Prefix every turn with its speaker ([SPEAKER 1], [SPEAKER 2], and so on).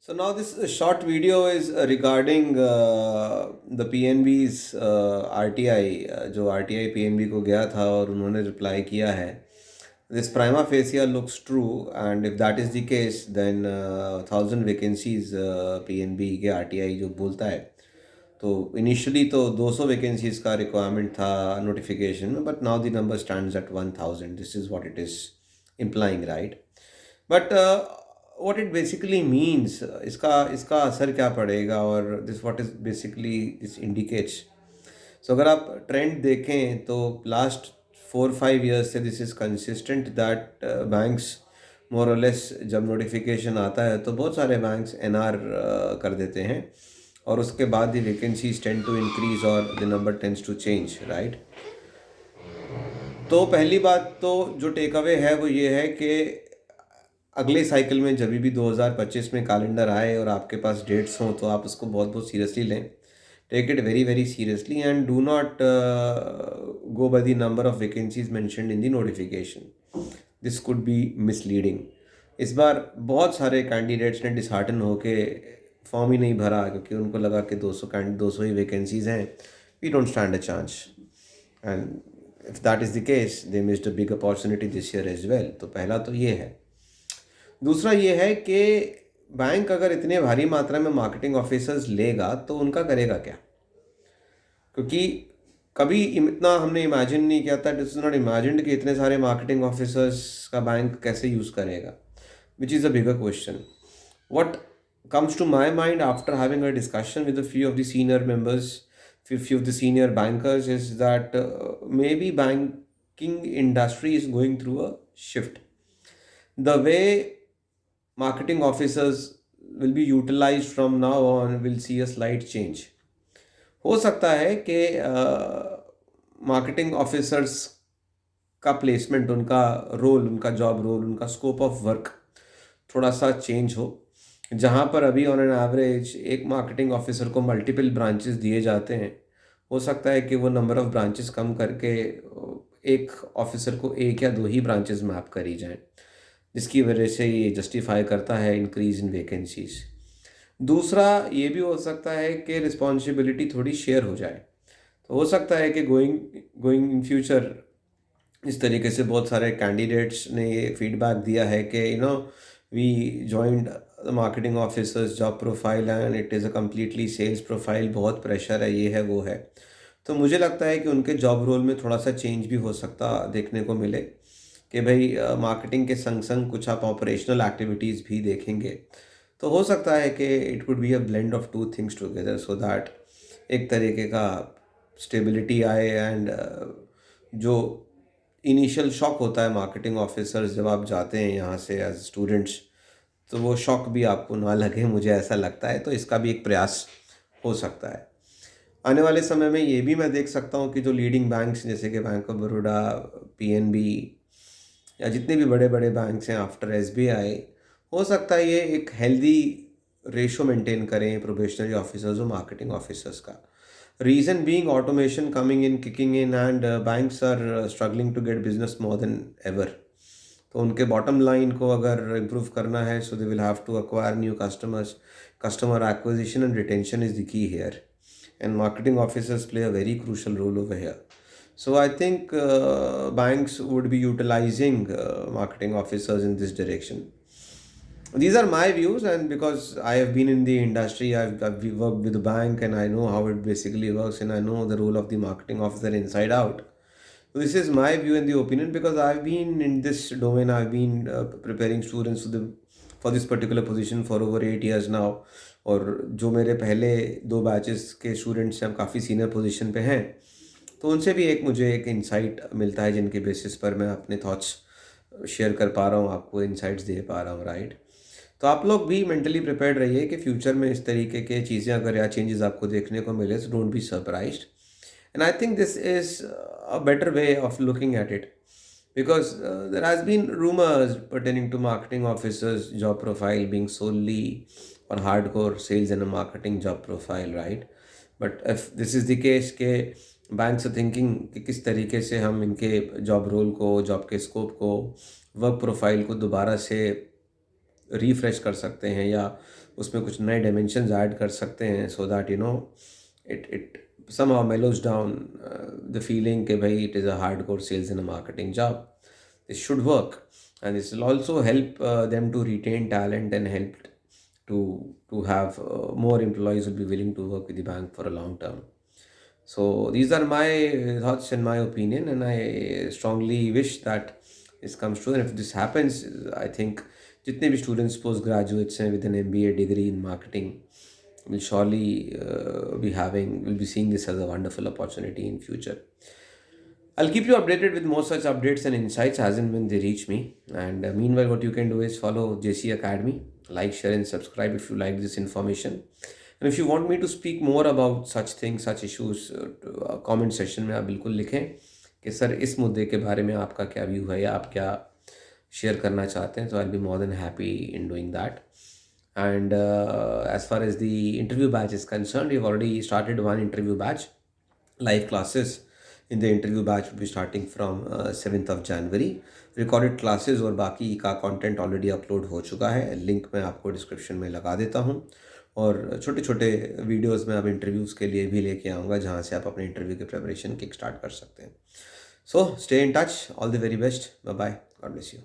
[SPEAKER 1] So now this short video is regarding the PNB's RTI, जो RTI PNB को गया था और उन्होंने रिप्लाई किया है. This prima facie looks true, and if that is the case, then 1000 vacancies PNB के RTI जो बोलता है, तो इनिशियली तो 200 वैकेंसीज का रिक्वायरमेंट था नोटिफिकेशन में, but now the number stands at 1000. This is what it is implying, right? But what it basically means, इसका इसका असर क्या पड़ेगा, और this what is basically this indicates. So अगर आप ट्रेंड देखें तो लास्ट 4-5 years से this is consistent that banks more और लेस जब नोटिफिकेशन आता है तो बहुत सारे बैंक्स एनआर कर देते हैं, और उसके बाद the vacancies tend to increase और the number tends to change, right? तो पहली बात तो जो टेक अवे है वो ये है कि अगले साइकिल में जब भी 2025 में कैलेंडर आए और आपके पास डेट्स हों तो आप उसको बहुत बहुत सीरियसली लें. Take it very very seriously and do not go by the number of vacancies mentioned in the notification. This could be misleading. इस बार बहुत सारे कैंडिडेट्स ने डिसहार्टन होके फॉर्म ही नहीं भरा क्योंकि उनको लगा कि 200 ही वैकेंसीज हैं, we don't stand a chance. And if that is the case they missed a big opportunity this year as well. तो पहला तो ये है. दूसरा ये है कि बैंक अगर इतने भारी मात्रा में मार्केटिंग ऑफिसर्स लेगा तो उनका करेगा क्या? क्योंकि कभी इतना हमने इमेजिन नहीं किया था, दिस इज नॉट इमेजिन्ड कि इतने सारे मार्केटिंग ऑफिसर्स का बैंक कैसे यूज़ करेगा, which is a bigger question. What comes to my mind after having a discussion with a few of the senior members, few of the senior bankers, is that maybe banking industry is going through a shift. The way marketing officers will be utilized from now on will see a slight change. हो सकता है कि marketing officers का placement, उनका role, उनका job role, उनका scope of work थोड़ा सा चेंज हो. जहाँ पर अभी ऑन एन एवरेज एक मार्केटिंग ऑफिसर को मल्टीपल ब्रांचेस दिए जाते हैं, हो सकता है कि वो नंबर ऑफ़ ब्रांचेस कम करके एक ऑफिसर को एक या दो ही ब्रांचेस मैप करी जाएं, जिसकी वजह से ये जस्टिफाई करता है इंक्रीज इन वैकेंसीज. दूसरा ये भी हो सकता है कि रिस्पॉन्सिबिलिटी थोड़ी शेयर हो जाए. तो हो सकता है कि गोइंग गोइंग इन फ्यूचर इस तरीके से बहुत सारे कैंडिडेट्स ने ये फीडबैक दिया है कि we joined the marketing officers job profile and it is a completely sales profile, बहुत प्रेशर है, ये है वो है. तो मुझे लगता है कि उनके जॉब रोल में थोड़ा सा चेंज भी हो सकता देखने को मिले कि भाई मार्केटिंग के संग संग कुछ आप ऑपरेशनल एक्टिविटीज़ भी देखेंगे. तो हो सकता है कि it could be a blend of two things together, so that एक तरीके का स्टेबिलिटी आए. एंड जो इनिशियल शॉक होता है मार्केटिंग ऑफिसर्स जब आप जाते हैं यहाँ से एज स्टूडेंट्स, तो वो शॉक भी आपको ना लगे, मुझे ऐसा लगता है. तो इसका भी एक प्रयास हो सकता है. आने वाले समय में ये भी मैं देख सकता हूँ कि जो लीडिंग बैंक्स जैसे कि बैंक ऑफ बड़ौदा, पीएनबी या जितने भी बड़े बड़े बैंक्स हैं आफ्टर एसबीआई, हो सकता है ये एक हेल्दी रेशो मेंटेन करें प्रोबेशनरी ऑफिसर्स और मार्केटिंग ऑफिसर्स का. Reason being automation coming in, kicking in, and banks are struggling to get business more than ever. तो उनके बॉटम लाइन को अगर इम्प्रूव करना है, so they will have to acquire new customers. Customer acquisition and retention is the key here, and marketing officers play a very crucial role over here. So I think banks would be utilizing marketing officers in this direction. These are my views, and because I have been in the industry, I've worked with the bank and I know how it basically works, and I know the role of the marketing officer inside out. So this is my view and the opinion because I've been in this domain. I've been preparing students for this particular position for over 8 years now. और जो मेरे पहले 2 batches के students हैं, काफ़ी senior position पे हैं, तो उनसे भी मुझे एक इंसाइट मिलता है जिनके बेसिस पर मैं अपने थॉट्स शेयर कर पा रहा हूँ, आपको इंसाइट्स दे पा रहा हूँ, राइट? तो आप लोग भी मेंटली प्रिपेयर्ड रहिए कि फ्यूचर में इस तरीके के चीज़ें अगर या चेंजेस आपको देखने को मिले, so don't be surprised. And I think this is a better way of looking at it, because there has been rumors pertaining to marketing officers job profile being solely or hardcore sales and a marketing job profile, right? But if this is the case के banks are thinking कि किस तरीके से हम इनके job role को, job के scope को, वर्क प्रोफाइल को दोबारा से रिफ्रेश कर सकते हैं या उसमें कुछ नए डायमेंशंस ऐड कर सकते हैं, so that it somehow mellows down the feeling कि भाई it is a hardcore sales and a marketing job. This should work, and this will also help them to retain talent and help to have more employees will be willing to work with the bank for a long term. So these are my thoughts and my opinion, and I strongly wish that this comes true. And if this happens, I think जितने भी students post graduates हैं with an MBA degree in marketing will surely will be seeing this as a wonderful opportunity in future. I'll keep you updated with more such updates and insights as and when they reach me. And meanwhile, what you can do is follow JC Academy, like, share, and subscribe if you like this information. And if you want me to speak more about such things, such issues, comment section में आप बिल्कुल लिखें कि sir इस मुद्दे के बारे में आपका क्या व्यू है या आप क्या शेयर करना चाहते हैं. So I'll be more than happy in doing that. And as far as the interview batch is concerned, we've already started one interview batch. Live classes in the interview batch will be starting from 7th of January. Recorded classes और बाकी का content already upload हो चुका है. Link मैं आपको description में लगा देता हूँ. और छोटे छोटे वीडियोस में अब इंटरव्यूज़ के लिए भी लेके आऊँगा, जहाँ से आप अपने इंटरव्यू की प्रिपरेशन किक स्टार्ट कर सकते हैं. So stay in touch. All the very best. Bye bye. God bless you.